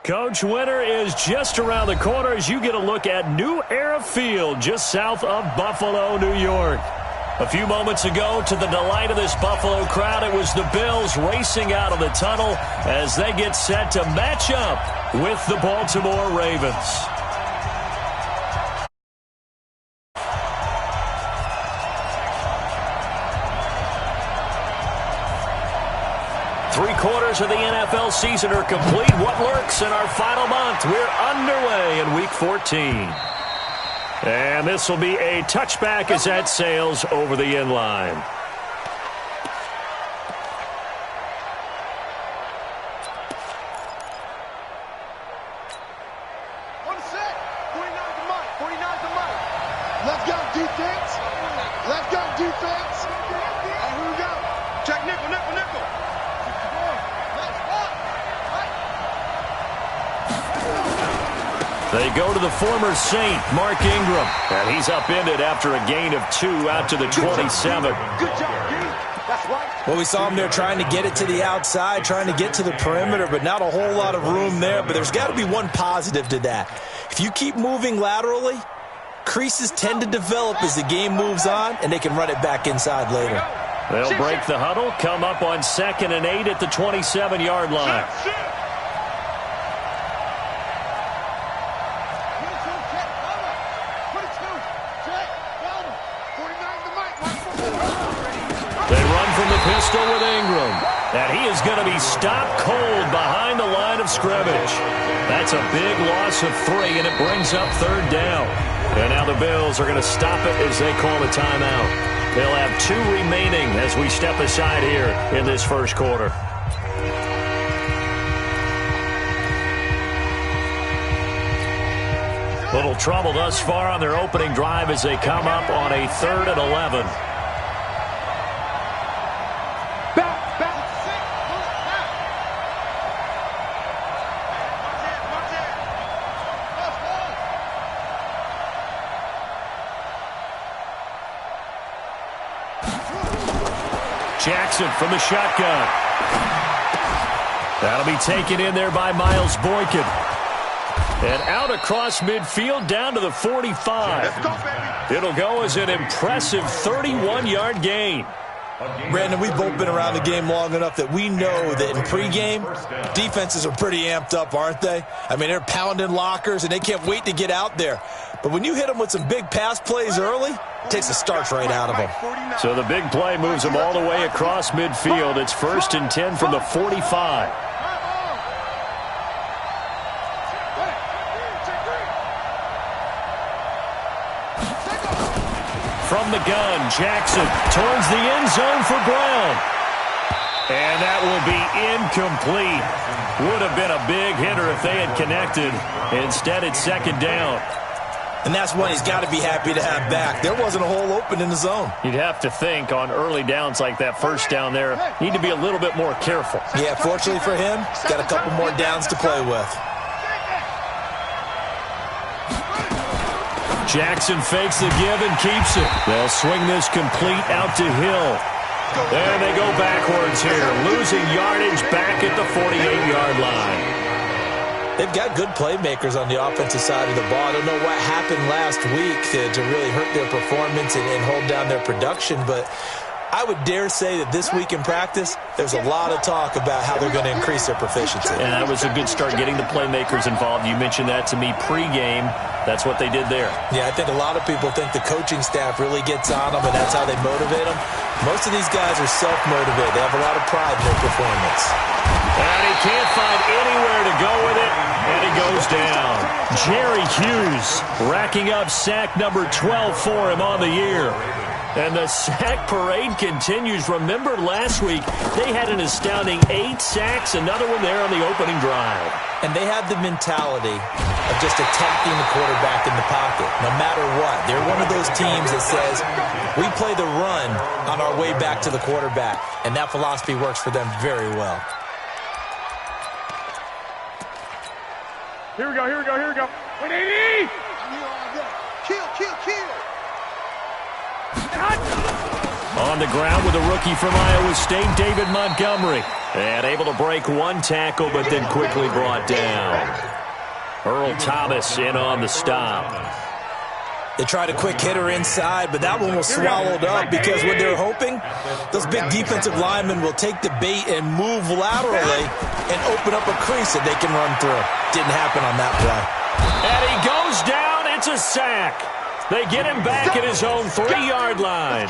Coach, winter is just around the corner as you get a look at New Era Field just south of Buffalo, New York. A few moments ago, to the delight of this Buffalo crowd, it was the Bills racing out of the tunnel as they get set to match up with the Baltimore Ravens. Three-quarters of the NFL season are complete. What lurks in our final month? We're underway in Week 14. And this will be a touchback as that sails over the end line. Let's go, defense. Let's go, defense. And here we go. Check nickel, nickel, nickel. They go to the former Saint, Mark Ingram. And he's upended after a gain of 2 out to the 27. Good job, D. That's right. Well, we saw him there trying to get it to the outside, trying to get to the perimeter, but not a whole lot of room there. But there's got to be one positive to that. If you keep moving laterally, creases tend to develop as the game moves on, and they can run it back inside later. They'll break the huddle, come up on 2nd and 8 at the 27-yard line. They run from the pistol with Ingram. And he is going to be stopped cold behind the line of scrimmage. That's a big loss of 3, and it brings up 3rd down. And now the Bills are going to stop it as they call a timeout. They'll have 2 remaining as we step aside here in this first quarter. Little trouble thus far on their opening drive as they come up on a 3rd and 11. Jackson from the shotgun. That'll be taken in there by Miles Boykin. And out across midfield down to the 45. Let's go, baby. It'll go as an impressive 31-yard gain. Brandon, we've both been around the game long enough that we know that in pregame, defenses are pretty amped up, aren't they? I mean, they're pounding lockers, and they can't wait to get out there. But when you hit them with some big pass plays early, it takes the starch right out of them. So the big play moves them all the way across midfield. It's 1st and 10 from the 45. From the gun, Jackson towards the end zone for Brown. And that will be incomplete. Would have been a big hitter if they had connected. Instead, it's 2nd down. And that's one he's got to be happy to have back. There wasn't a hole open in the zone. You'd have to think on early downs like that, 1st down there, need to be a little bit more careful. Yeah, fortunately for him, he's got a couple more downs to play with. Jackson fakes the give and keeps it. They'll swing this complete out to Hill. And they go backwards here, losing yardage back at the 48-yard line. They've got good playmakers on the offensive side of the ball. I don't know what happened last week to really hurt their performance and hold down their production, but I would dare say that this week in practice, there's a lot of talk about how they're going to increase their proficiency. And that was a good start getting the playmakers involved. You mentioned that to me pregame. That's what they did there. Yeah, I think a lot of people think the coaching staff really gets on them, and that's how they motivate them. Most of these guys are self-motivated. They have a lot of pride in their performance. And he can't find anywhere to go with it, and he goes down. Jerry Hughes racking up sack number 12 for him on the year. And the sack parade continues. Remember last week, they had an astounding 8 sacks, another one there on the opening drive. And they have the mentality of just attacking the quarterback in the pocket, no matter what. They're one of those teams that says, we play the run on our way back to the quarterback. And that philosophy works for them very well. Here we go, here we go, here we go. 180! Kill, kill, kill! On the ground with a rookie from Iowa State, David Montgomery. And able to break one tackle, but then quickly brought down. Earl Thomas in on the stop. They tried a quick hitter inside, but that one was swallowed up because what they're hoping, those big defensive linemen will take the bait and move laterally and open up a crease that they can run through. Didn't happen on that play. And he goes down. It's a sack. They get him back at his own 3-yard line.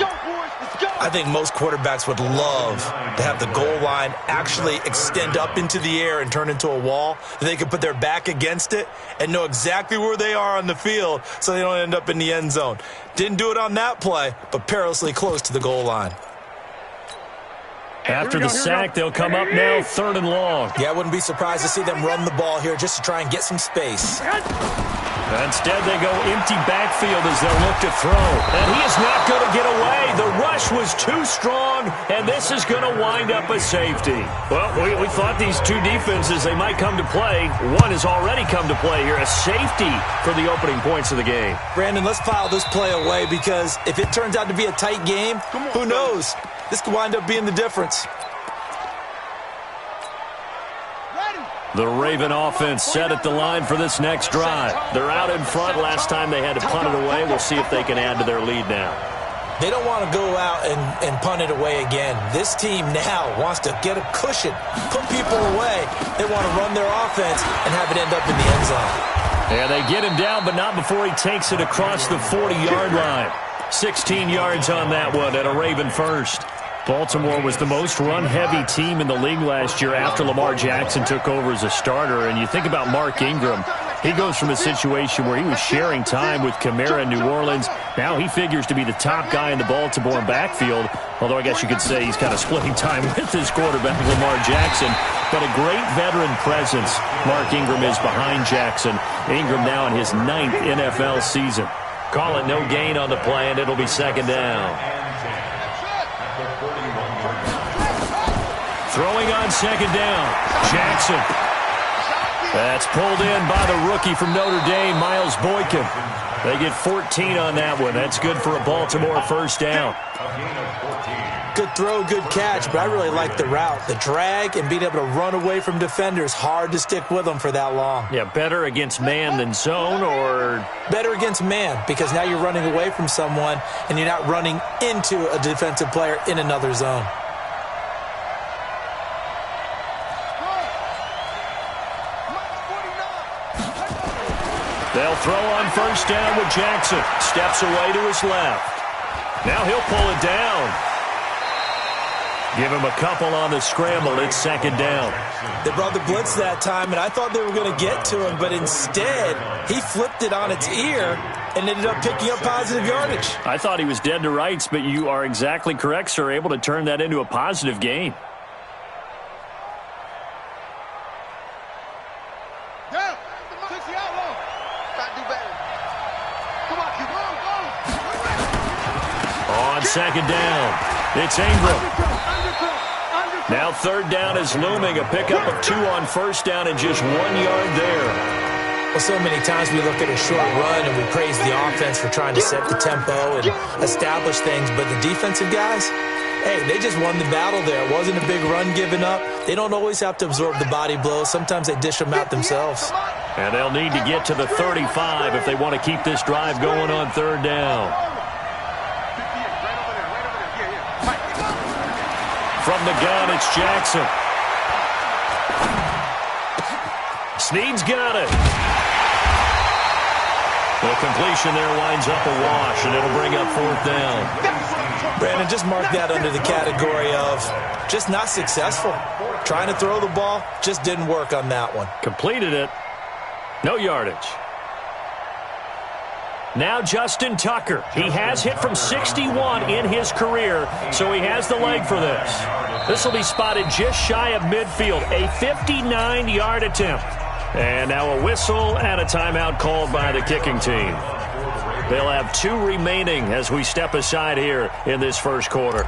I think most quarterbacks would love to have the goal line actually extend up into the air and turn into a wall. They could put their back against it and know exactly where they are on the field so they don't end up in the end zone. Didn't do it on that play, but perilously close to the goal line. After the sack, they'll come up now 3rd and long. Yeah, I wouldn't be surprised to see them run the ball here just to try and get some space. Instead, they go empty backfield as they'll look to throw. And he is not going to get away. The rush was too strong, and this is going to wind up a safety. Well, we thought these two defenses, they might come to play. One has already come to play here, a safety for the opening points of the game. Brandon, let's file this play away because if it turns out to be a tight game, who knows? This could wind up being the difference. The Raven offense set at the line for this next drive. They're out in front. Last time they had to punt it away. We'll see if they can add to their lead now. They don't want to go out and punt it away again. This team now wants to get a cushion, put people away. They want to run their offense and have it end up in the end zone. Yeah, they get him down, but not before he takes it across the 40-yard line. 16 yards on that one at a Raven first. Baltimore was the most run-heavy team in the league last year after Lamar Jackson took over as a starter. And you think about Mark Ingram, he goes from a situation where he was sharing time with Kamara in New Orleans. Now he figures to be the top guy in the Baltimore backfield, although I guess you could say he's kind of splitting time with his quarterback, Lamar Jackson. But a great veteran presence Mark Ingram is behind Jackson. Ingram now in his 9th NFL season. Call it no gain on the play, and it'll be 2nd down. Throwing on 2nd down, Jackson. That's pulled in by the rookie from Notre Dame, Miles Boykin. They get 14 on that one. That's good for a Baltimore 1st down. Good throw, good catch, but I really like the route. The drag and being able to run away from defenders, hard to stick with them for that long. Yeah, better against man than zone, or? Better against man, because now you're running away from someone and you're not running into a defensive player in another zone. They'll throw on 1st down with Jackson. Steps away to his left. Now he'll pull it down. Give him a couple on the scramble. It's 2nd down. They brought the blitz that time, and I thought they were going to get to him, but instead he flipped it on its ear and ended up picking up positive yardage. I thought he was dead to rights, but you are exactly correct, sir. Able to turn that into a positive gain. On 2nd down, it's Ingram. Now 3rd down is looming. A pickup of 2 on 1st down and just 1 yard there. Well, so many times we look at a short run and we praise the offense for trying to set the tempo and establish things, but the defensive guys, hey, they just won the battle there. It wasn't a big run given up. They don't always have to absorb the body blows. Sometimes they dish them out themselves. And they'll need to get to the 35 if they want to keep this drive going on 3rd down. From the gun, it's Jackson. Snead's got it. The completion there winds up a wash, and it'll bring up 4th down. Brandon, just mark that under the category of just not successful. Trying to throw the ball, just didn't work on that one. Completed it. No yardage. Now Justin Tucker. He has hit from 61 in his career, so he has the leg for this. This will be spotted just shy of midfield. A 59-yard attempt. And now a whistle and a timeout called by the kicking team. They'll have 2 remaining as we step aside here in this 1st quarter.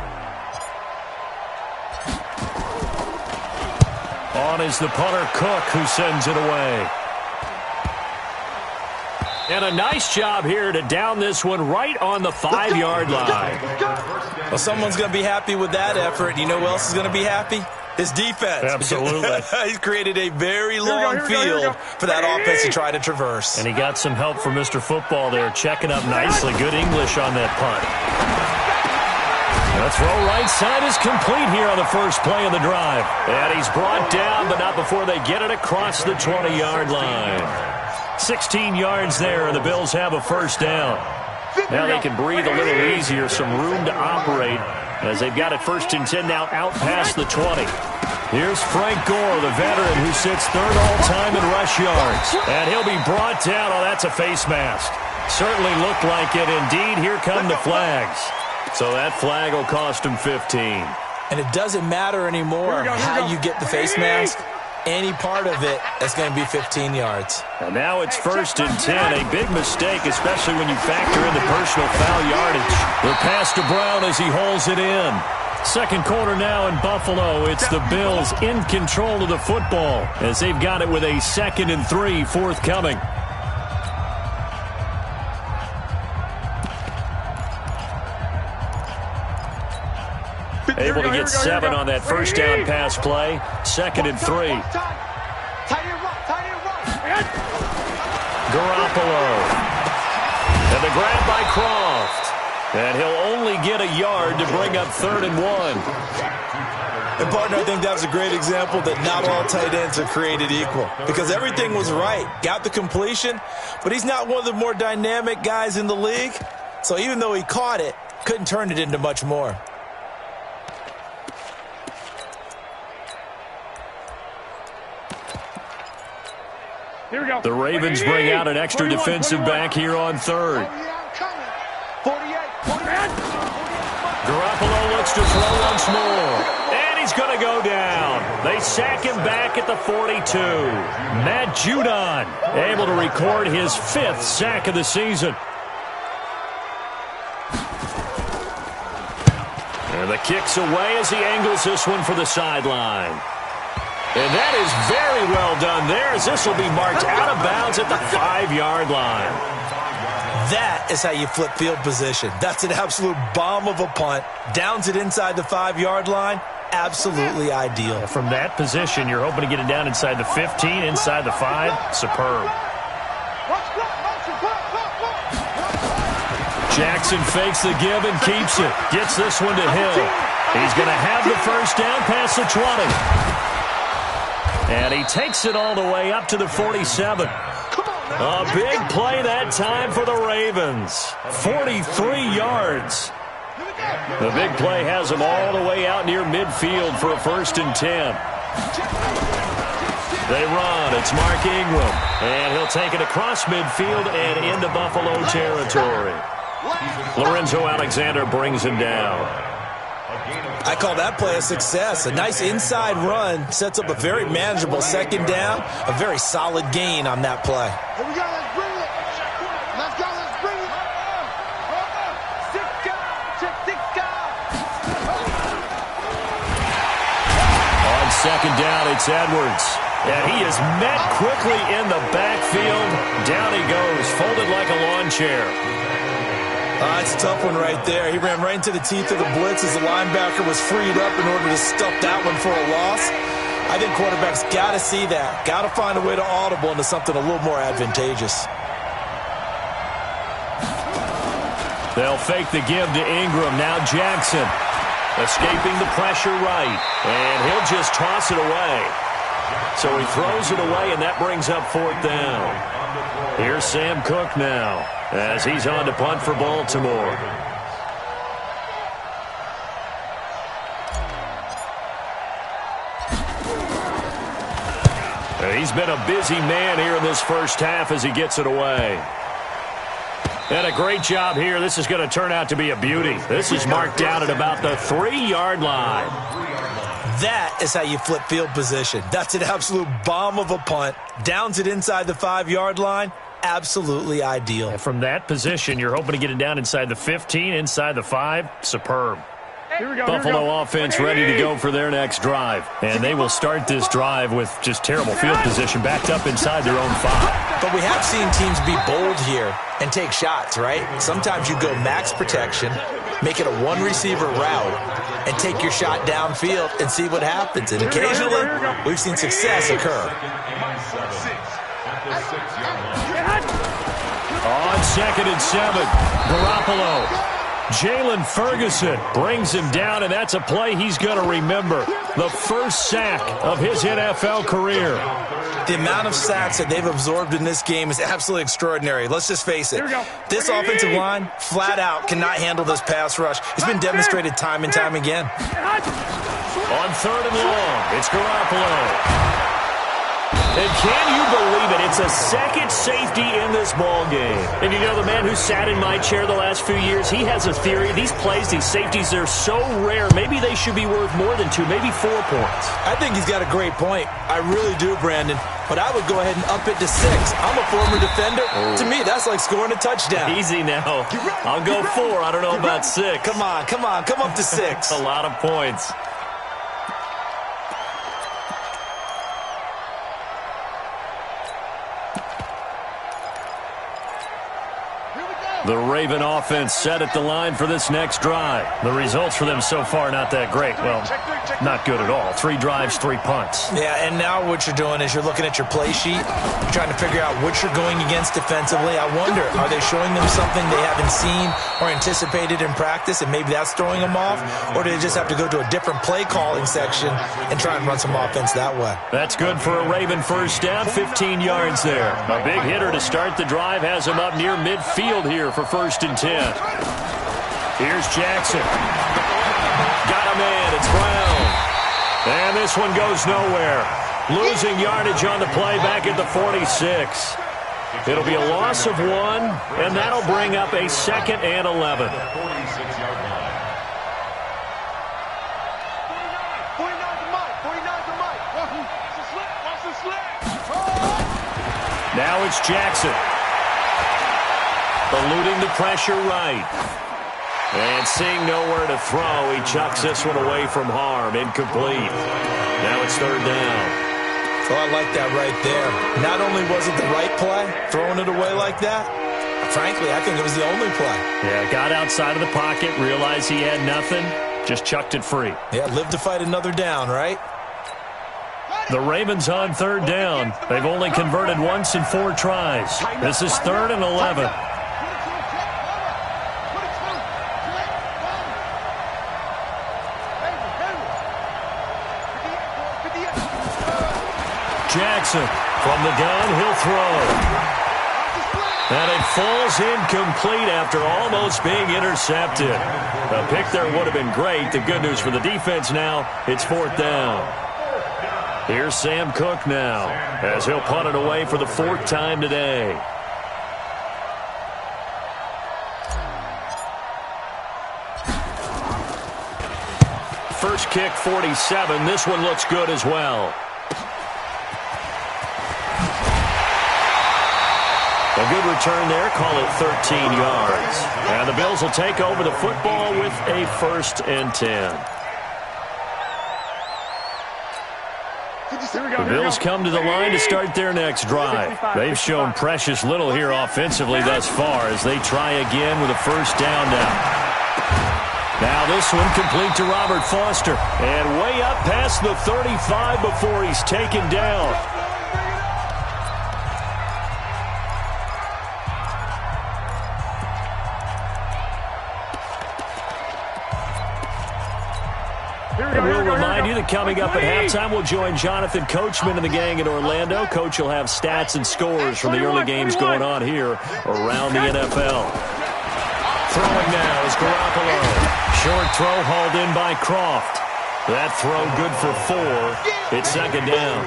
On is the punter Cook, who sends it away. And a nice job here to down this one right on the 5-yard line. Well, someone's going to be happy with that effort. You know who else is going to be happy? His defense. Absolutely. He's created a very long field for that offense to try to traverse. And he got some help from Mr. Football there, checking up nicely. Good English on that punt. The throw right side is complete here on the first play of the drive. And he's brought down, but not before they get it across the 20-yard line. 16 yards there, and the Bills have a first down. Now they can breathe a little easier, some room to operate, as they've got it first and 10 now out past the 20. Here's Frank Gore, the veteran who sits third all-time in rush yards. And he'll be brought down. Oh, that's a face mask. Certainly looked like it. Indeed, here come the flags. So that flag will cost him 15. And it doesn't matter anymore how you get the face mask. Any part of it is going to be 15 yards. And now it's first and 10. A big mistake, especially when you factor in the personal foul yardage. The pass to Brown as he holds it in. Second quarter now in Buffalo. It's the Bills in control of the football as they've got it with a 2nd and 3 forthcoming. Able to get 7 on that first down pass play. 2nd and 3. Garoppolo. And the grab by Croft. And he'll only get a yard to bring up 3rd and 1. And, partner, I think that was a great example that not all tight ends are created equal. Because everything was right. Got the completion, but he's not one of the more dynamic guys in the league. So even though he caught it, couldn't turn it into much more. Here we go. The Ravens bring out an extra defensive back here on 3rd. 48. Garoppolo looks to throw once more. And he's going to go down. They sack him back at the 42. Matt Judon able to record his 5th sack of the season. And the kick's away as he angles this one for the sideline. And that is very well done there, as this will be marked out of bounds at the 5-yard line. That is how you flip field position. That's an absolute bomb of a punt. Downs it inside the 5-yard line. Absolutely ideal. From that position, you're hoping to get it down inside the 15, inside the 5. Superb. Jackson fakes the give and keeps it. Gets this one to Hill. He's going to have the first down past the 20. And he takes it all the way up to the 47. A big play that time for the Ravens. 43 yards. The big play has them all the way out near midfield for a 1st and 10. They run. It's Mark Ingram. And he'll take it across midfield and into Buffalo territory. Lorenzo Alexander brings him down. I call that play a success. A nice inside run sets up a very manageable 2nd down. A very solid gain on that play. Here we go. Let's bring it. Let's go. Let's bring it. On 2nd down, it's Edwards. And he is met quickly in the backfield. Down he goes, folded like a lawn chair. It's a tough one right there. He ran right into the teeth of the blitz as the linebacker was freed up in order to stuff that one for a loss. I think quarterbacks got to see that. Got to find a way to audible into something a little more advantageous. They'll fake the give to Ingram. Now Jackson escaping the pressure right. And he'll just toss it away. So he throws it away, and that brings up 4th down. Here's Sam Cook now as he's on to punt for Baltimore. He's been a busy man here in this first half as he gets it away. And a great job here. This is going to turn out to be a beauty. This is marked down at about the 3-yard line. That is how you flip field position. That's an absolute bomb of a punt. Downs it inside the 5-yard line. Absolutely ideal. And from that position, you're hoping to get it down inside the 15, inside the 5. Superb. Buffalo offense ready to go for their next drive. And they will start this drive with just terrible field position backed up inside their own 5. But we have seen teams be bold here and take shots, right? Sometimes you go max protection, make it a one-receiver route, and take your shot downfield and see what happens. And occasionally, we've seen success occur. On 2nd and 7, Garoppolo. Jalen Ferguson brings him down, and that's a play he's going to remember. The first sack of his NFL career. The amount of sacks that they've absorbed in this game is absolutely extraordinary. Let's just face it. This offensive line, flat out, cannot handle this pass rush. It's been demonstrated time and time again. On 3rd and long, it's Garoppolo. And can you believe it? It's a second safety in this ball game. And you know, the man who sat in my chair the last few years, he has a theory. These plays, these safeties, they're so rare. Maybe they should be worth more than 2, maybe 4 points. I think he's got a great point. I really do, Brandon. But I would go ahead and up it to 6. I'm a former defender. To me, that's like scoring a touchdown. Easy now. I'll go 4. I don't know about 6. Come on. Come up to 6. A lot of points. The Raven offense set at the line for this next drive. The results for them so far not that great. Well, not good at all. 3 drives, 3 punts. Yeah, and now what you're doing is you're looking at your play sheet. You're trying to figure out what you're going against defensively. I wonder, are they showing them something they haven't seen or anticipated in practice, and maybe that's throwing them off? Or do they just have to go to a different play calling section and try and run some offense that way? That's good for a Raven first down, 15 yards there. A big hitter to start the drive has him up near midfield here for 1st and 10. Here's Jackson. Got a man. It's Brown. And this one goes nowhere. Losing yardage on the play back at the 46. It'll be a loss of 1, and that'll bring up a 2nd and 11. 49 to Mike. 49 to Mike. Watch the slip. Now it's Jackson. Eluding the pressure right. And seeing nowhere to throw, he chucks this one away from harm. Incomplete. Now it's 3rd down. Oh, I like that right there. Not only was it the right play, throwing it away like that, frankly, I think it was the only play. Yeah, got outside of the pocket, realized he had nothing, just chucked it free. Yeah, live to fight another down, right? The Ravens on 3rd down. They've only converted once in 4 tries. This is 3rd and 11. Jackson from the gun, he'll throw. And it falls incomplete after almost being intercepted. A pick there would have been great. The good news for the defense now, it's 4th down. Here's Sam Cook now, as he'll punt it away for the 4th time today. First kick, 47. This one looks good as well. A good return there, call it 13 yards. And the Bills will take over the football with a 1st and 10. The Bills come to the line to start their next drive. They've shown precious little here offensively thus far as they try again with a 1st down now. Now this one complete to Robert Foster. And way up past the 35 before he's taken down. And we'll remind you that coming up at halftime, we'll join Jonathan Coachman and the gang in Orlando. Coach will have stats and scores from the early games going on here around the NFL. Throwing now is Garoppolo. Short throw hauled in by Croft. That throw good for 4. It's 2nd down.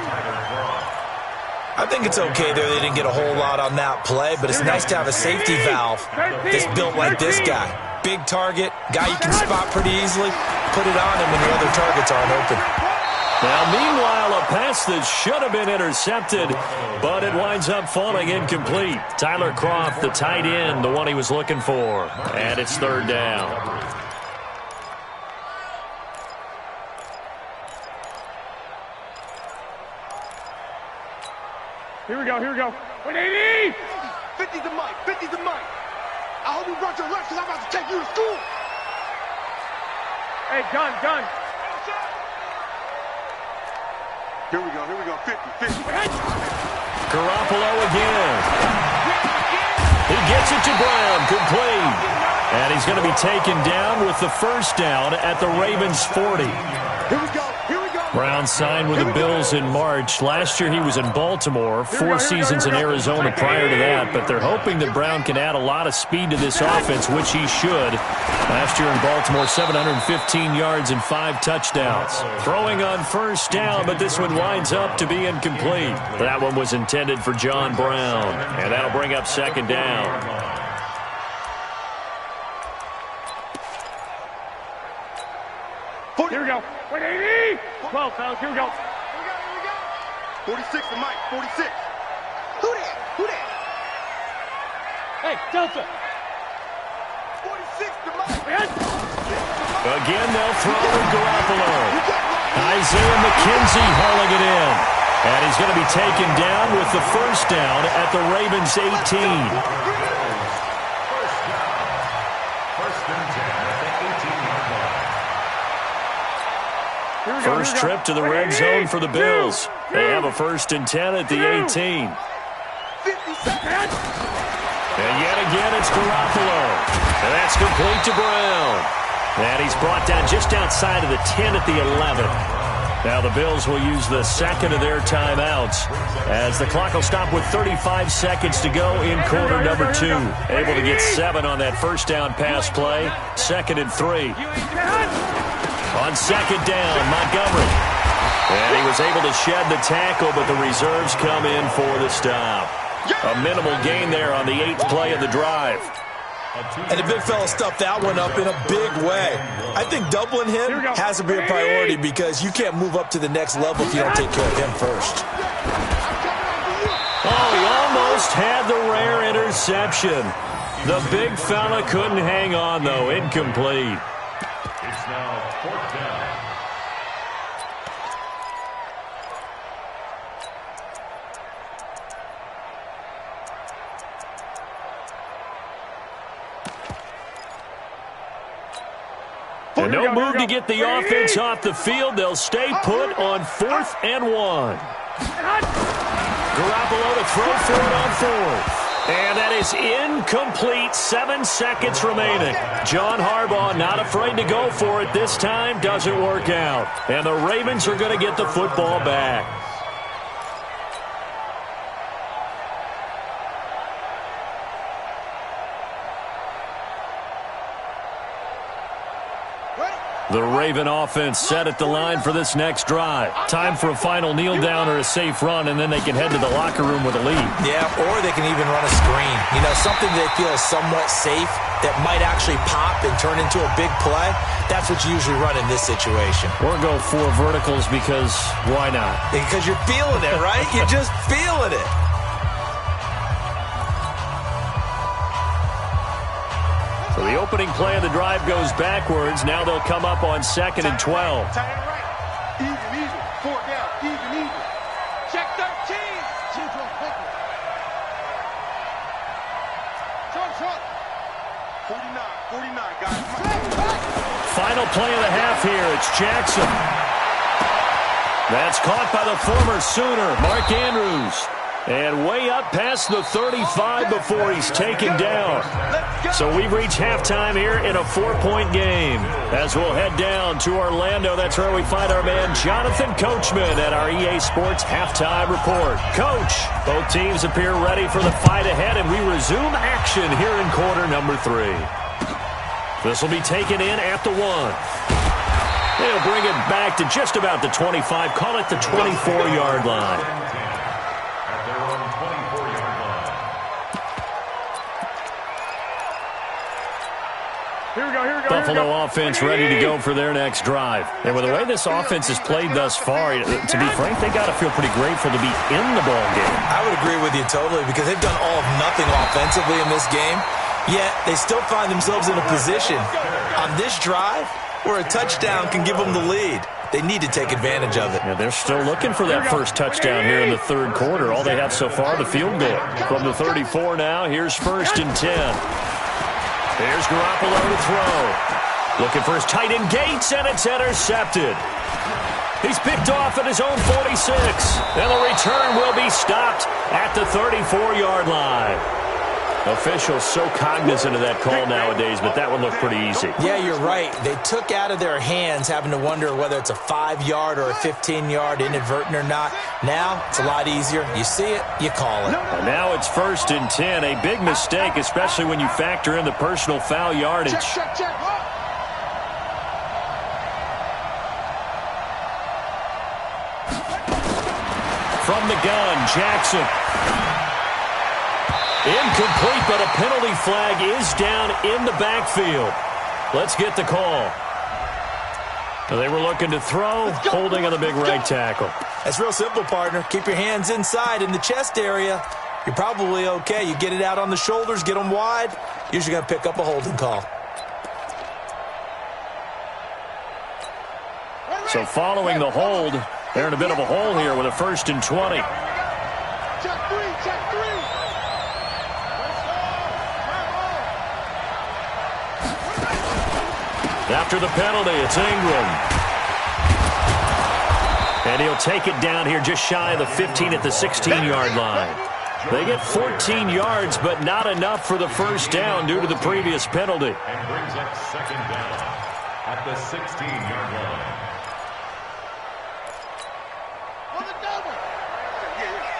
I think it's okay there. They didn't get a whole lot on that play, but it's nice to have a safety valve that's built like this guy. Big target, guy you can spot pretty easily. Put it on him when the other targets aren't open. Now, meanwhile, a pass that should have been intercepted, but it winds up falling incomplete. Tyler Croft, the tight end, the one he was looking for. And it's 3rd down. Here we go. 50 to Mike. I hope you brought your lunch because I'm about to take you to school. Hey, gun. Here we go. 50. Garoppolo again. He gets it to Brown, complete. And he's going to be taken down with the first down at the Ravens' 40. Here we go. Brown signed with the Bills in March. Last year he was in Baltimore, 4 seasons in Arizona prior to that, but they're hoping that Brown can add a lot of speed to this offense, which he should. Last year in Baltimore, 715 yards and 5 touchdowns. Throwing on first down, but this one winds up to be incomplete. That one was intended for John Brown, and that'll bring up second down. Here we go. 180. 12, fellas. Here we go. 46 to Mike. 46. Who that? Hey, Delta. 46 to Mike. Again, they'll throw to Garoppolo. Isaiah McKenzie hauling it in. And he's going to be taken down with the first down at the Ravens' 18. First trip to the red zone for the Bills. They have a 1st and 10 at the 18. And yet again, it's Garoppolo. And that's complete to Brown. And he's brought down just outside of the 10 at the 11. Now the Bills will use the second of their timeouts as the clock will stop with 35 seconds to go in quarter number 2. Able to get 7 on that first down pass play. 2nd and 3. On second down, Montgomery. And he was able to shed the tackle, but the reserves come in for the stop. A minimal gain there on the 8th play of the drive. And the big fella stuffed that one up in a big way. I think doubling him has to be a priority because you can't move up to the next level if you don't take care of him first. Oh, he almost had the rare interception. The big fella couldn't hang on, though. Incomplete. It's now 4th down. And no move to get the offense off the field. They'll stay put on 4th and 1. Garoppolo to throw for it on 4th. And that is incomplete. 7 seconds remaining. John Harbaugh not afraid to go for it this time. Doesn't work out. And the Ravens are going to get the football back. The Raven offense set at the line for this next drive. Time for a final kneel down or a safe run, and then they can head to the locker room with a lead. Yeah, or they can even run a screen. You know, something they feel is somewhat safe that might actually pop and turn into a big play. That's what you usually run in this situation. Or go 4 verticals because why not? Because you're feeling it, right? You're just feeling it. So the opening play of the drive goes backwards. Now they'll come up on 2nd and 12. Even. 4 down. Even. Check 13. Short. 49, guys. Final play of the half here. It's Jackson. That's caught by the former Sooner, Mark Andrews. And way up past the 35 before he's taken down. So we've reached halftime here in a 4-point game. As we'll head down to Orlando, that's where we find our man Jonathan Coachman at our EA Sports Halftime Report. Coach, both teams appear ready for the fight ahead, and we resume action here in quarter number 3. This will be taken in at the 1. They'll bring it back to just about the 25, call it the 24-yard line. Buffalo offense ready to go for their next drive. And with the way this offense has played thus far, to be frank, they got to feel pretty grateful to be in the ball game. I would agree with you totally because they've done all of nothing offensively in this game, yet they still find themselves in a position on this drive where a touchdown can give them the lead. They need to take advantage of it. Yeah, they're still looking for that first touchdown here in the 3rd quarter. All they have so far, the field goal. From the 34 now, here's 1st and 10. There's Garoppolo to throw. Looking for his tight end Gates, and it's intercepted. He's picked off at his own 46. And the return will be stopped at the 34-yard line. Officials so cognizant of that call nowadays, but that one looked pretty easy. Yeah, you're right. They took out of their hands having to wonder whether it's a 5-yard or a 15-yard inadvertent or not. Now, it's a lot easier. You see it, you call it. And now it's 1st and 10. A big mistake, especially when you factor in the personal foul yardage. Check. From the gun, Jackson. Incomplete, but a penalty flag is down in the backfield. Let's get the call. They were looking to throw, holding on the big right tackle. That's real simple, partner. Keep your hands inside in the chest area. You're probably okay. You get it out on the shoulders, get them wide. Usually going to pick up a holding call. So following the hold, they're in a bit of a hole here with a 1st and 20. Check three. After the penalty, it's Ingram. And he'll take it down here just shy of the 15 at the 16-yard line. They get 14 yards, but not enough for the first down due to the previous penalty. And brings up 2nd down at the 16-yard line. On the double.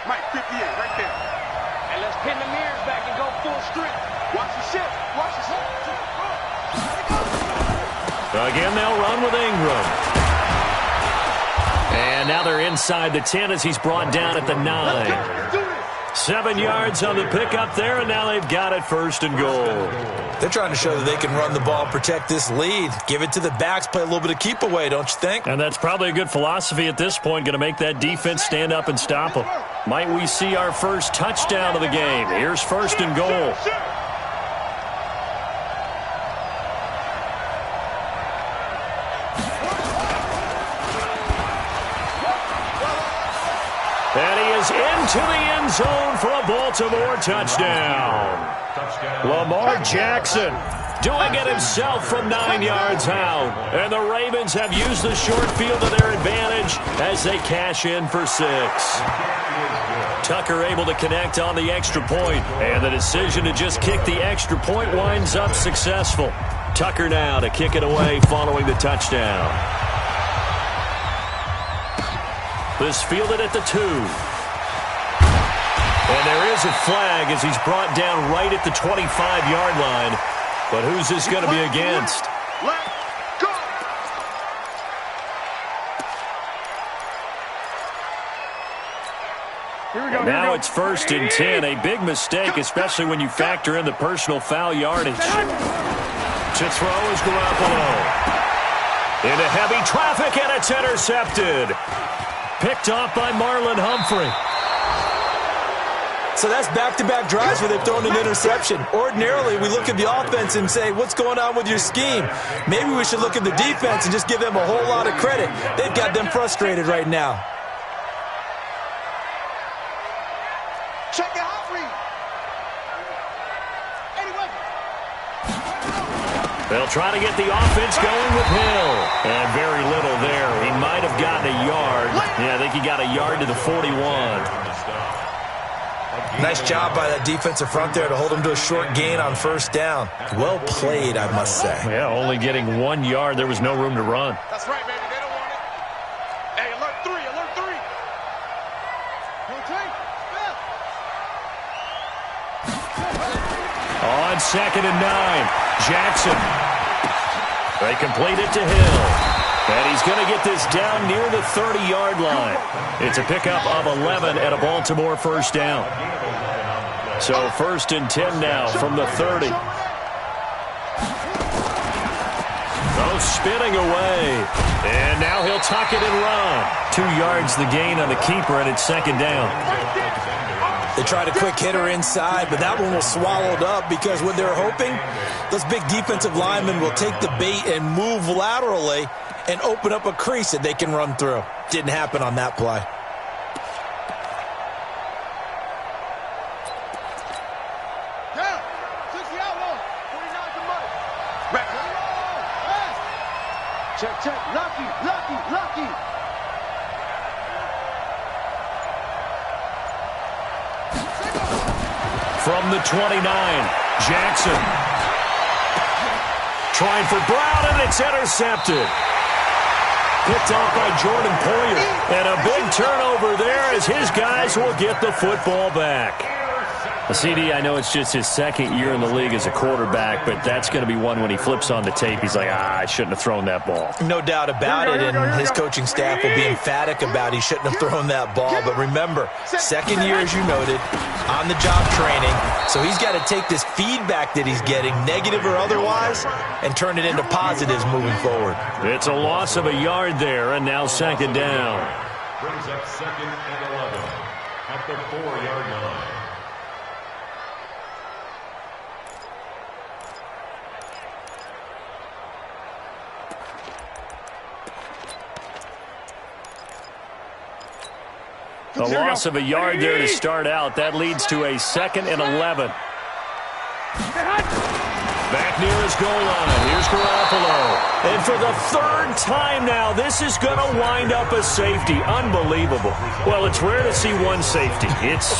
Mike, 58, right there. And let's pin the mirrors back and go full strength. Watch the ship. Again, they'll run with Ingram. And now they're inside the 10 as he's brought down at the 9. 7 yards on the pickup there, and now they've got it 1st and goal. They're trying to show that they can run the ball, protect this lead. Give it to the backs, play a little bit of keep away, don't you think? And that's probably a good philosophy at this point, going to make that defense stand up and stop them. Might we see our first touchdown of the game? Here's 1st and goal. And he is into the end zone for a Baltimore touchdown. Lamar Jackson doing it himself from 9 yards out. And the Ravens have used the short field to their advantage as they cash in for 6. Tucker able to connect on the extra point, and the decision to just kick the extra point winds up successful. Tucker now to kick it away following the touchdown. This fielded at the 2. And there is a flag as he's brought down right at the 25-yard line. But who's this going to be against? Let's go. And now it's 1st and 10. A big mistake, especially when you factor in the personal foul yardage. To throw is Garoppolo. Into heavy traffic, and it's intercepted. Picked off by Marlon Humphrey. So that's back-to-back drives where they've thrown an interception. Ordinarily, we look at the offense and say, what's going on with your scheme? Maybe we should look at the defense and just give them a whole lot of credit. They've got them frustrated right now. Check your hot read. Anyway. They'll try to get the offense going with Hill. And very little there. He might have gotten a yard. Yeah, I think he got a yard to the 41. Nice job by that defensive front there to hold him to a short gain on 1st down. Well played, I must say. Yeah, only getting 1 yard. There was no room to run. That's right, baby. They don't want it. Hey, alert 3, alert 3. On 2nd and 9, Jackson. They complete it to Hill. And he's going to get this down near the 30-yard line. It's a pickup of 11 at a Baltimore 1st down. So 1st and 10 now from the 30. Oh, spinning away. And now he'll tuck it and run. 2 yards the gain on the keeper, and it's 2nd down. They tried a quick hitter inside, but that one was swallowed up because what they're hoping, those big defensive linemen will take the bait and move laterally and open up a crease that they can run through. Didn't happen on that play. Check, check. Lucky, lucky, lucky. From the 29, Jackson. Trying for Brown, and it's intercepted. Picked off by Jordan Poyer. And a big turnover there as his guys will get the football back. CD, I know it's just his second year in the league as a quarterback, but that's going to be one when he flips on the tape. He's like, I shouldn't have thrown that ball. No doubt about it, and his coaching staff will be emphatic about he shouldn't have thrown that ball. But remember, second year, as you noted, on-the-job training. So he's got to take this feedback that he's getting, negative or otherwise, and turn it into positives moving forward. It's a loss of a yard there, and now second down. Brings up second and 11 at the 4-yard line. A loss of a yard there to start out. That leads to a second and 11. Back near his goal line. Here's Garoppolo. And for the third time now, this is going to wind up a safety. Unbelievable. Well, it's rare to see one safety. It's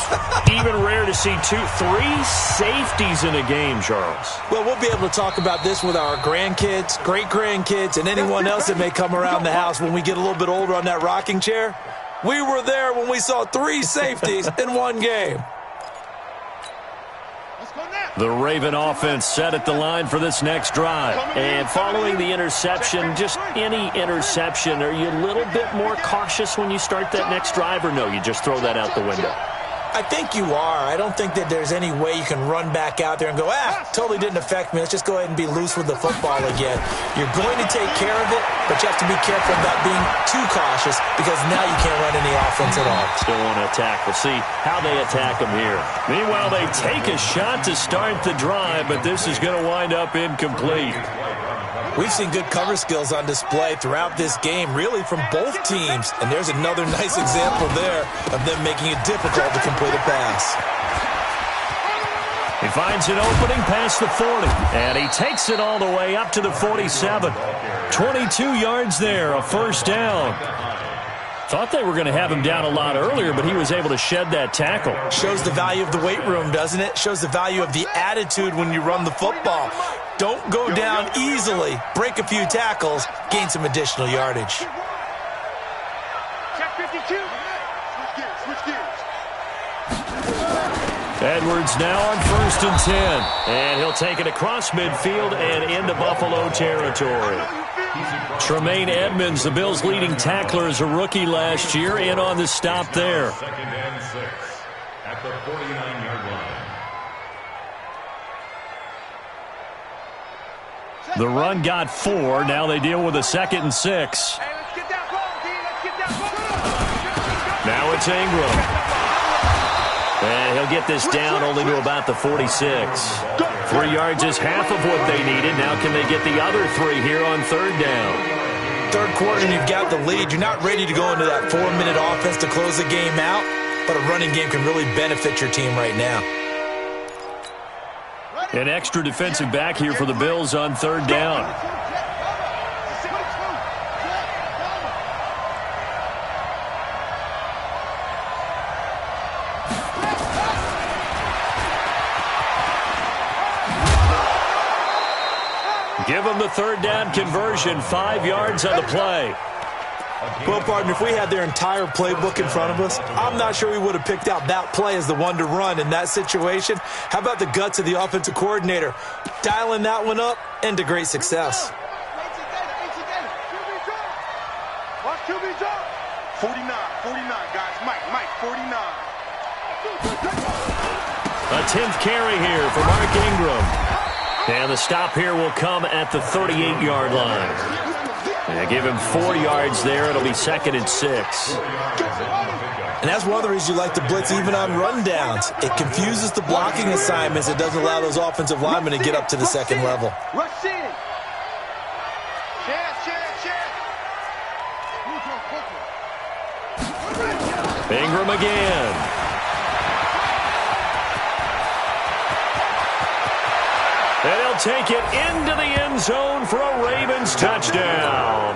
even rare to see three safeties in a game, Charles. Well, we'll be able to talk about this with our grandkids, great-grandkids, and anyone else that may come around the house when we get a little bit older on that rocking chair. We were there when we saw three safeties in one game. The Raven offense set at the line for this next drive. And following the interception, just any interception, are you a little bit more cautious when you start that next drive, or no, you just throw that out the window? I think you are. I don't think that there's any way you can run back out there and go, totally didn't affect me. Let's just go ahead and be loose with the football again. You're going to take care of it, but you have to be careful about being too cautious because now you can't run any offense at all. Still want to attack. We'll see how they attack them here. Meanwhile, they take a shot to start the drive, but this is going to wind up incomplete. We've seen good cover skills on display throughout this game, really from both teams. And there's another nice example there of them making it difficult to complete a pass. He finds an opening past the 40, and he takes it all the way up to the 47. 22 yards there, a first down. Thought they were going to have him down a lot earlier, but he was able to shed that tackle. Shows the value of the weight room, doesn't it? Shows the value of the attitude when you run the football. Don't go down easily. Break a few tackles. Gain some additional yardage. Check 52. Switch gears. Edwards now on 1st and 10. And he'll take it across midfield and into Buffalo territory. Tremaine Edmonds, the Bills' leading tackler as a rookie last year, in on the stop there. Second and 6 at the 49-yard line. The run got 4. Now they deal with a 2nd and 6. Now it's Ingram. And he'll get this down only to about the 46. 3 yards is half of what they needed. Now can they get the other 3 here on 3rd down? Third quarter and you've got the lead. You're not ready to go into that 4-minute offense to close the game out, but a running game can really benefit your team right now. An extra defensive back here for the Bills on 3rd down. Give them the 3rd down conversion, 5 yards on the play. Well, partner, if we had their entire playbook in front of us, I'm not sure we would have picked out that play as the one to run in that situation. How about the guts of the offensive coordinator? Dialing that one up into great success. 49, guys. Mike, 49. A 10th carry here for Mark Ingram. And the stop here will come at the 38-yard line. And give him 4 yards there. It'll be 2nd and 6. And that's one of the reasons you like to blitz even on rundowns. It confuses the blocking assignments. It doesn't allow those offensive linemen to get up to the second level. Rush in. Ingram again. And he'll take it into the end zone for a Ravens touchdown.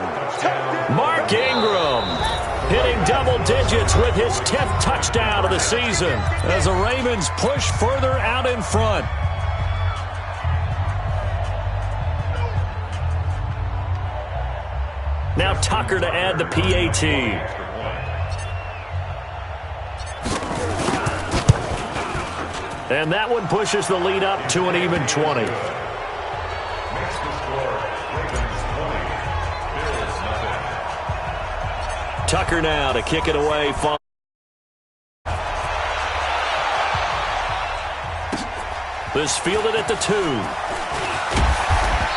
digits with his 10th touchdown of the season as the Ravens push further out in front. Now Tucker to add the PAT. And that one pushes the lead up to an even 20. Tucker now to kick it away. This fielded at the 2.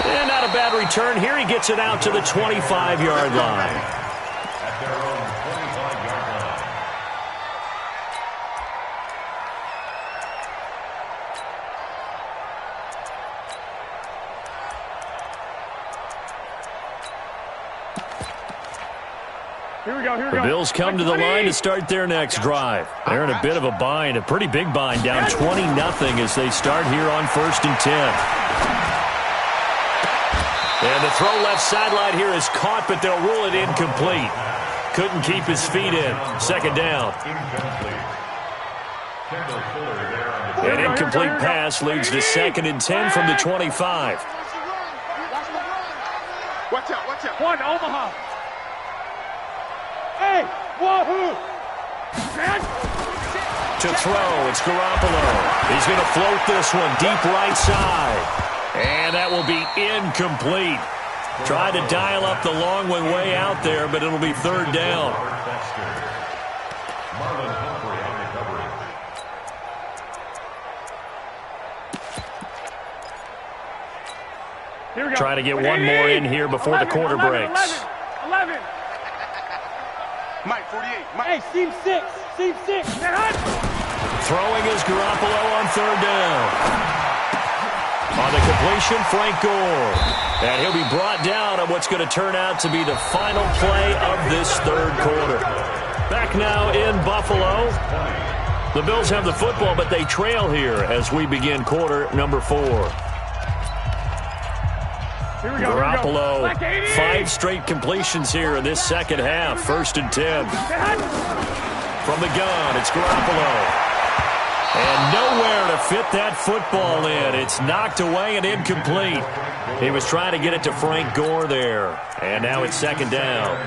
And not a bad return here. He gets it out to the 25-yard line. At their own 25-yard line. Here we go, here we The go. Bills come to the line to start their next drive. They're in a bit of a bind, a pretty big bind, down 20-0 as they start here on 1st and 10. And the throw left sideline here is caught, but they'll rule it incomplete. Couldn't keep his feet in. 2nd down. An incomplete pass leads to 2nd and 10 from the 25. Watch out, watch out. 1, Omaha. Hey, wahoo! To throw, it's Garoppolo. He's going to float this one deep right side. And that will be incomplete. Tried to dial up the long one way out there, but it'll be 3rd down. Here we go. Try to get one more in here before the quarter breaks. 11. Mike, 48. Mike. Hey, seam 6. Seam 6. Throwing is Garoppolo on 3rd down. On the completion, Frank Gore. And he'll be brought down on what's going to turn out to be the final play of this 3rd quarter. Back now in Buffalo. The Bills have the football, but they trail here as we begin quarter number 4. Here we go, Garoppolo, 5 straight completions here in this 2nd half. 1st and 10. From the gun, it's Garoppolo. And nowhere to fit that football in. It's knocked away and incomplete. He was trying to get it to Frank Gore there. And now it's 2nd down.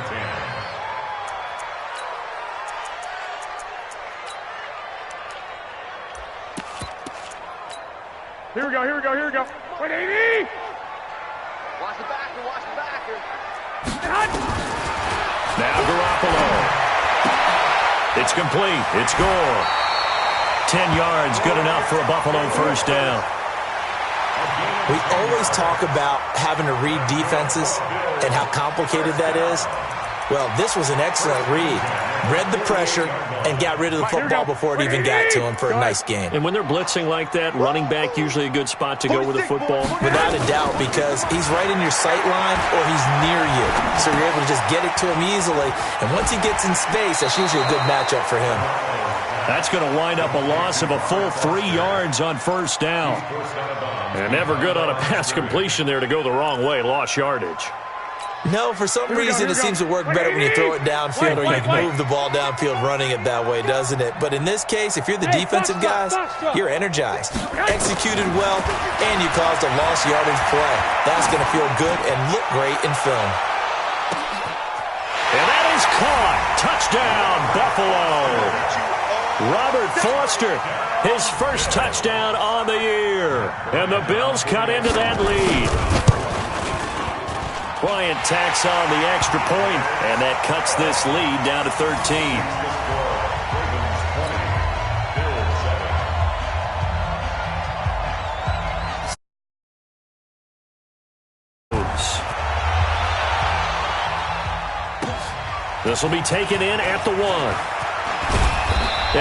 Here we go, here we go, here we go. 180! Watch the backer, watch the backer. Now Garoppolo. It's complete. It's Gore. 10 yards, good enough for a Buffalo 1st down. We always talk about having to read defenses and how complicated that is. Well, this was an excellent read. Read the pressure and got rid of the football before it even got to him for a nice game. And when they're blitzing like that, running back usually a good spot to go with the football? Without a doubt, because he's right in your sight line or he's near you. So you're able to just get it to him easily. And once he gets in space, that's usually a good matchup for him. That's going to wind up a loss of a full 3 yards on 1st down. And never good on a pass completion there to go the wrong way. Lost yardage. No, for some reason it seems to work better when you throw it downfield or you can move the ball downfield running it that way, doesn't it? But in this case, if you're the defensive guys, you're energized, executed well, and you caused a lost yardage play. That's going to feel good and look great in film. And that is caught. Touchdown, Buffalo. Robert Foster, his first touchdown on the year. And the Bills cut into that lead. Bryant tacks on the extra point, and that cuts this lead down to 13. This will be taken in at the 1.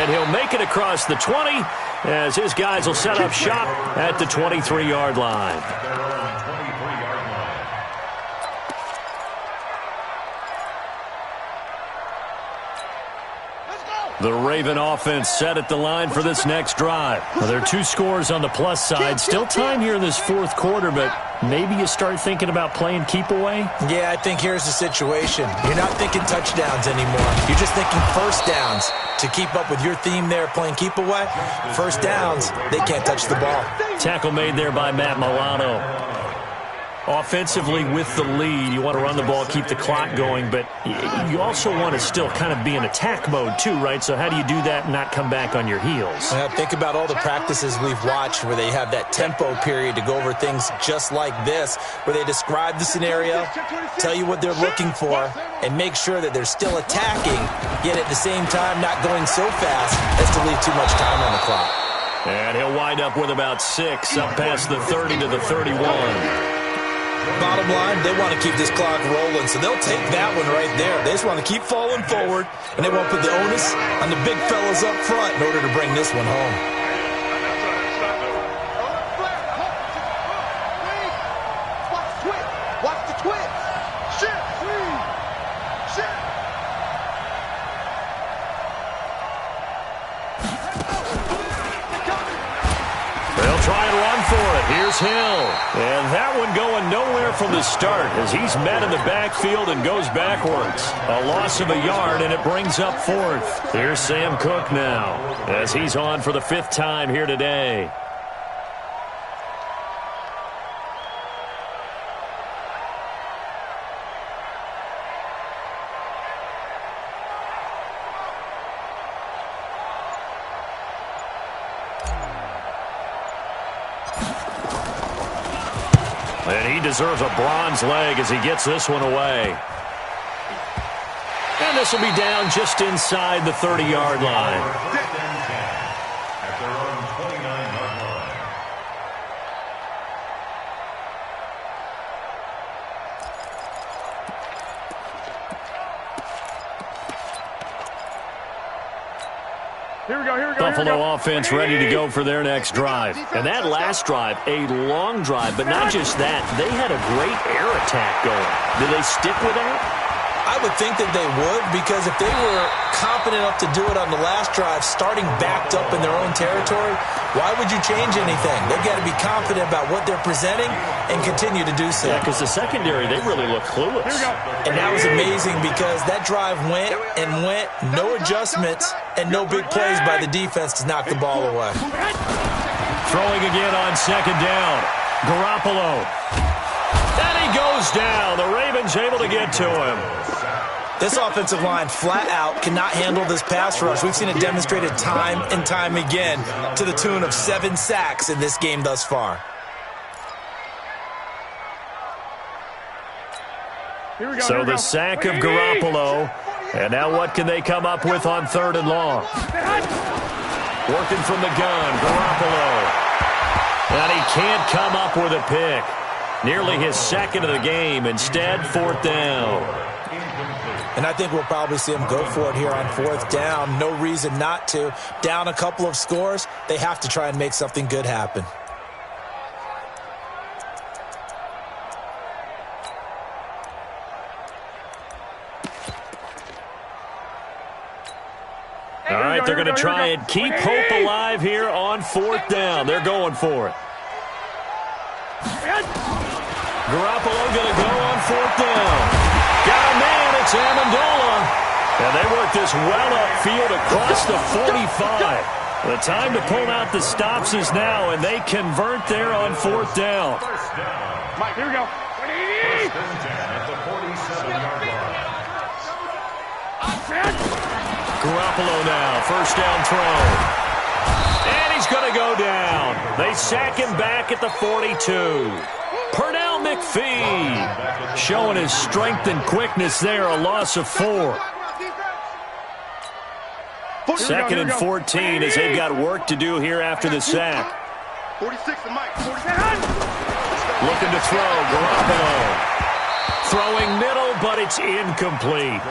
And he'll make it across the 20 as his guys will set up shop at the 23-yard line. The Raven offense set at the line for this next drive. Well, there are 2 scores on the plus side. Still time here in this 4th quarter, but maybe you start thinking about playing keep away? Yeah, I think here's the situation. You're not thinking touchdowns anymore. You're just thinking first downs. To keep up with your theme there, playing keep away, first downs, they can't touch the ball. Tackle made there by Matt Milano. Offensively with the lead, you want to run the ball, keep the clock going, but you also want to still kind of be in attack mode too, right? So how do you do that and not come back on your heels? Think about all the practices we've watched where they have that tempo period to go over things just like this, where they describe the scenario, tell you what they're looking for, and make sure that they're still attacking, yet at the same time not going so fast as to leave too much time on the clock. And he'll wind up with about 6, up past the 30 to the 31. Bottom line, they want to keep this clock rolling, so they'll take that one right there. They just want to keep falling forward, and they won't put the onus on the big fellas up front in order to bring this one home. Watch the twist. Shift. They'll try and run for it. Here's Hill. And that one going nowhere from the start as he's met in the backfield and goes backwards. A loss of a yard, and it brings up 4th. Here's Sam Cook now as he's on for the 5th time here today. And he deserves a bronze leg as he gets this one away. And this will be down just inside the 30-yard line. At their own 29-yard line. Here we go. Buffalo offense ready to go for their next drive. And that last drive, a long drive, but not just that. They had a great air attack going. Did they stick with that? I would think that they would, because if they were confident enough to do it on the last drive, starting backed up in their own territory, why would you change anything? They've got to be confident about what they're presenting and continue to do so. Yeah, because the secondary, they really look clueless. And that was amazing because that drive went, no adjustments, and no big plays by the defense to knock the ball away. Throwing again on 2nd down. Garoppolo. And he goes down. The Ravens able to get to him. This offensive line flat out cannot handle this pass rush. We've seen it demonstrated time and time again to the tune of 7 sacks in this game thus far. So the sack of Garoppolo. And now what can they come up with on 3rd and long? Working from the gun, Garoppolo. And he can't come up with a pick. Nearly his 2nd of the game. Instead, 4th down. And I think we'll probably see him go for it here on 4th down. No reason not to. Down a couple of scores, they have to try and make something good happen. All right, they're going to try and keep hope alive here on 4th down. They're going for it. Garoppolo going to go on 4th down. Got a man, it's Amendola. And they work this well upfield across the 45. The time to pull out the stops is now, and they convert there on 4th down. Mike, here we go. 1st and 10 at the 47-yard line. Garoppolo now, 1st down throw. And he's going to go down. They sack him back at the 42. Pernell McPhee showing his strength and quickness there, a loss of 4. 2nd and 14 as they've got work to do here after the sack. 46 to Mike. 47. Looking to throw, Garoppolo. Throwing middle, but it's incomplete.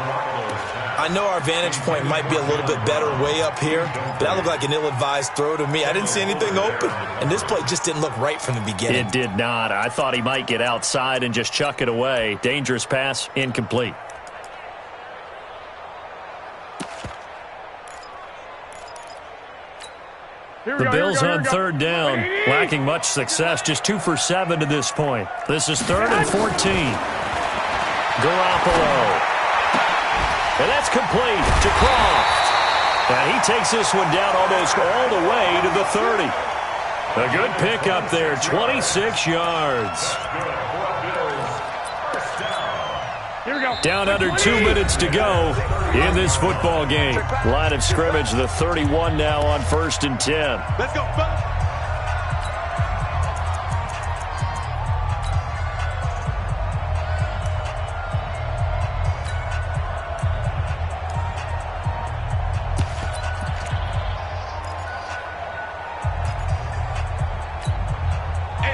I know our vantage point might be a little bit better way up here, but that looked like an ill-advised throw to me. I didn't see anything open, and this play just didn't look right from the beginning. It did not. I thought he might get outside and just chuck it away. Dangerous pass, incomplete. The Bills on third down, lacking much success, just 2 for 7 to this point. This is 3rd and 14. Garoppolo. And that's complete to Croft. And he takes this one down almost all the way to the 30. A good pickup there, 26 yards. Down under 2 minutes to go in this football game. Line of scrimmage, the 31 now on 1st and 10. Let's go, fellas.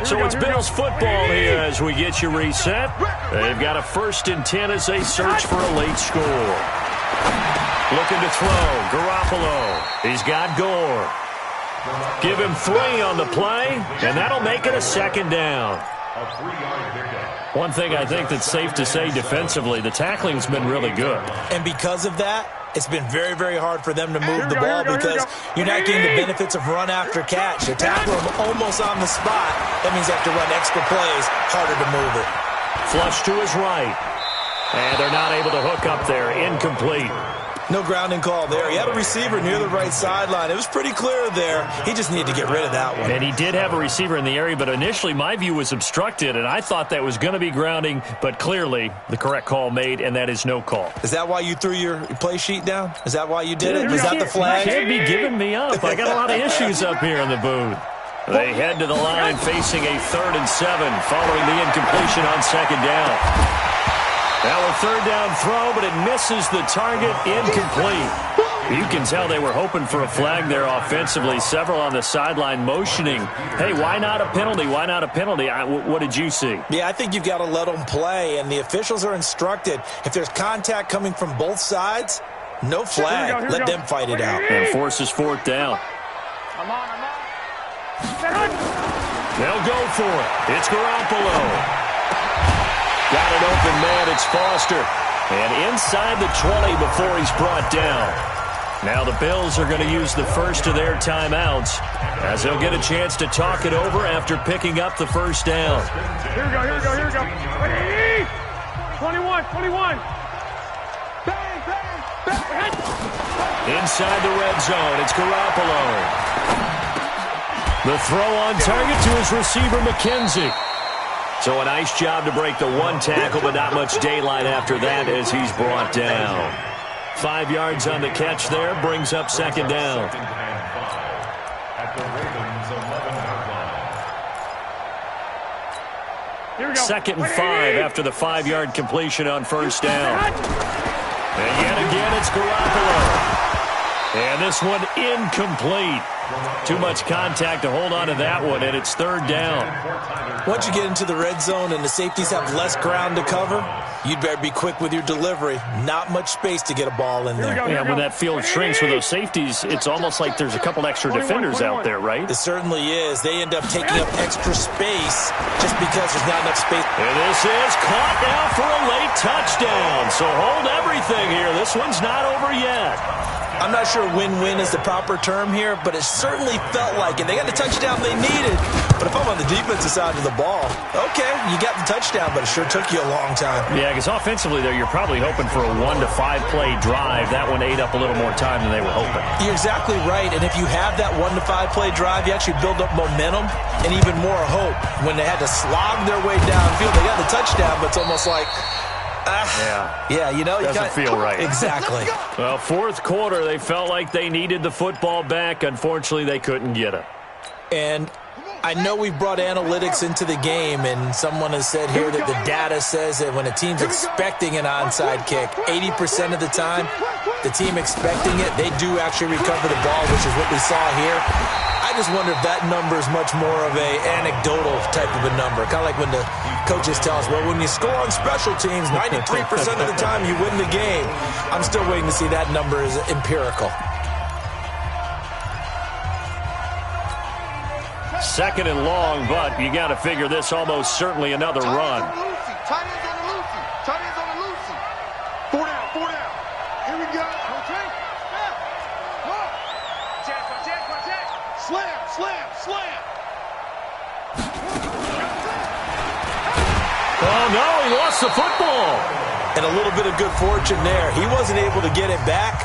So it's Bills football here as we get you reset. They've got a 1st and 10 as they search for a late score. Looking to throw. Garoppolo. He's got Gore. Give him 3 on the play, and that'll make it a 2nd down. One thing I think that's safe to say defensively, the tackling's been really good. And because of that, it's been very, very hard for them to move the ball because you're not getting the benefits of run after catch. You tackle them almost on the spot. That means they have to run extra plays, harder to move it. Flush to his right. And they're not able to hook up there. Incomplete. No grounding call there. He had a receiver near the right sideline. It was pretty clear there. He just needed to get rid of that one. And he did have a receiver in the area, but initially my view was obstructed, and I thought that was going to be grounding, but clearly the correct call made, and that is no call. Is that why you threw your play sheet down? Is that why you did it? Was that the flag? You can't be giving me up. I got a lot of issues up here in the booth. They head to the line facing a 3rd and 7 following the incompletion on 2nd down. Now a 3rd down throw, but it misses the target, incomplete. You can tell they were hoping for a flag there offensively. Several on the sideline motioning, hey, why not a penalty? Why not a penalty? What did you see? Yeah, I think you've got to let them play, and the officials are instructed. If there's contact coming from both sides, no flag. Let them fight it out. And forces 4th down. They'll go for it. It's Garoppolo. Got an open man, it's Foster. And inside the 20 before he's brought down. Now the Bills are going to use the first of their timeouts as they'll get a chance to talk it over after picking up the 1st down. Here we go. 21. Bang, bang. Inside the red zone, it's Garoppolo. The throw on target to his receiver, McKenzie. So a nice job to break the 1 tackle, but not much daylight after that as he's brought down. 5 yards on the catch there, brings up 2nd down. Second and 5 after the 5-yard completion on 1st down. And yet again, it's Garoppolo. And this one incomplete. Too much contact to hold on to that one, and it's 3rd down. Once you get into the red zone and the safeties have less ground to cover, you'd better be quick with your delivery. Not much space to get a ball in there. Yeah, when that field shrinks with those safeties, it's almost like there's a couple extra defenders out there, right? It certainly is. They end up taking up extra space just because there's not enough space. And this is caught now for a late touchdown. So hold everything here. This one's not over yet. I'm not sure win-win is the proper term here, but it certainly felt like it. They got the touchdown they needed. But if I'm on the defensive side of the ball, okay, you got the touchdown, but it sure took you a long time. Yeah, because offensively there, you're probably hoping for a 1 to 5 play drive. That one ate up a little more time than they were hoping. You're exactly right, and if you have that 1 to 5 play drive, you actually build up momentum and even more hope. When they had to slog their way downfield, they got the touchdown, but it's almost like, yeah, you know, doesn't feel right. Exactly. Well, 4th quarter, they felt like they needed the football back. Unfortunately, they couldn't get it. And I know we've brought analytics into the game, and someone has said here that the data says that when a team's expecting an onside kick, 80% of the time, the team expecting it, they do actually recover the ball, which is what we saw here. I just wonder if that number is much more of a anecdotal type of a number. Kind of like when the coaches tell us, well, when you score on special teams, 93% of the time you win the game. I'm still waiting to see that number is empirical. 2nd and long, but you got to figure this almost certainly another run. Tight ends on the Lucy. 4 down. Here we go. Okay. Slam, slam, slam. Oh, no, he lost the football. And a little bit of good fortune there. He wasn't able to get it back,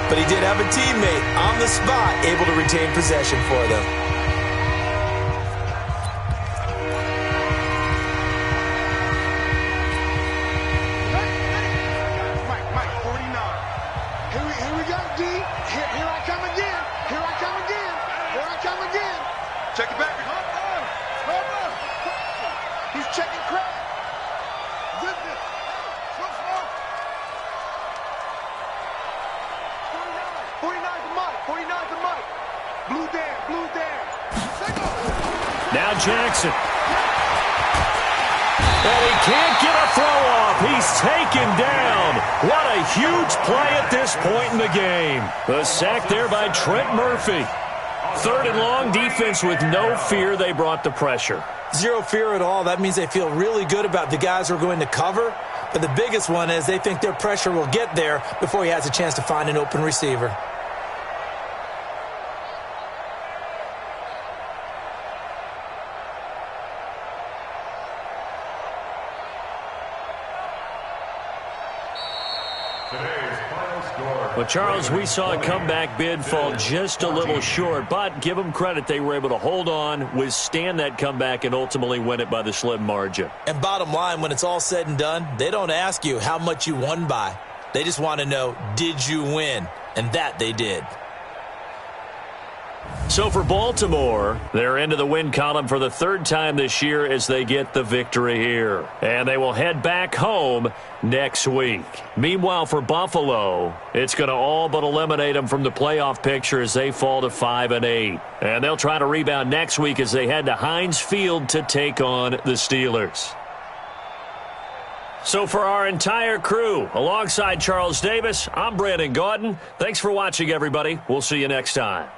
but he did have a teammate on the spot able to retain possession for them. Mike, 49. Here we go, D. Here I come again. Here I come again. Here I come again. Check it back. He's checking crack. Goodness. Slow. 49 to Mike. 49 to Mike. Blue Dan. Now Jackson. And he can't get a throw off. He's taken down. What a huge play at this point in the game. The sack there by Trent Murphy. 3rd and long, defense with no fear. They brought the pressure. Zero fear at all. That means they feel really good about the guys who are going to cover. But the biggest one is they think their pressure will get there before he has a chance to find an open receiver. Well, Charles, we saw a comeback bid fall just a little short, but give them credit. They were able to hold on, withstand that comeback, and ultimately win it by the slim margin. And bottom line, when it's all said and done, they don't ask you how much you won by. They just want to know, did you win? And that they did. So for Baltimore, they're into the win column for the 3rd time this year as they get the victory here. And they will head back home next week. Meanwhile, for Buffalo, it's going to all but eliminate them from the playoff picture as they fall to 5-8. And they'll try to rebound next week as they head to Heinz Field to take on the Steelers. So for our entire crew, alongside Charles Davis, I'm Brandon Gaudin. Thanks for watching, everybody. We'll see you next time.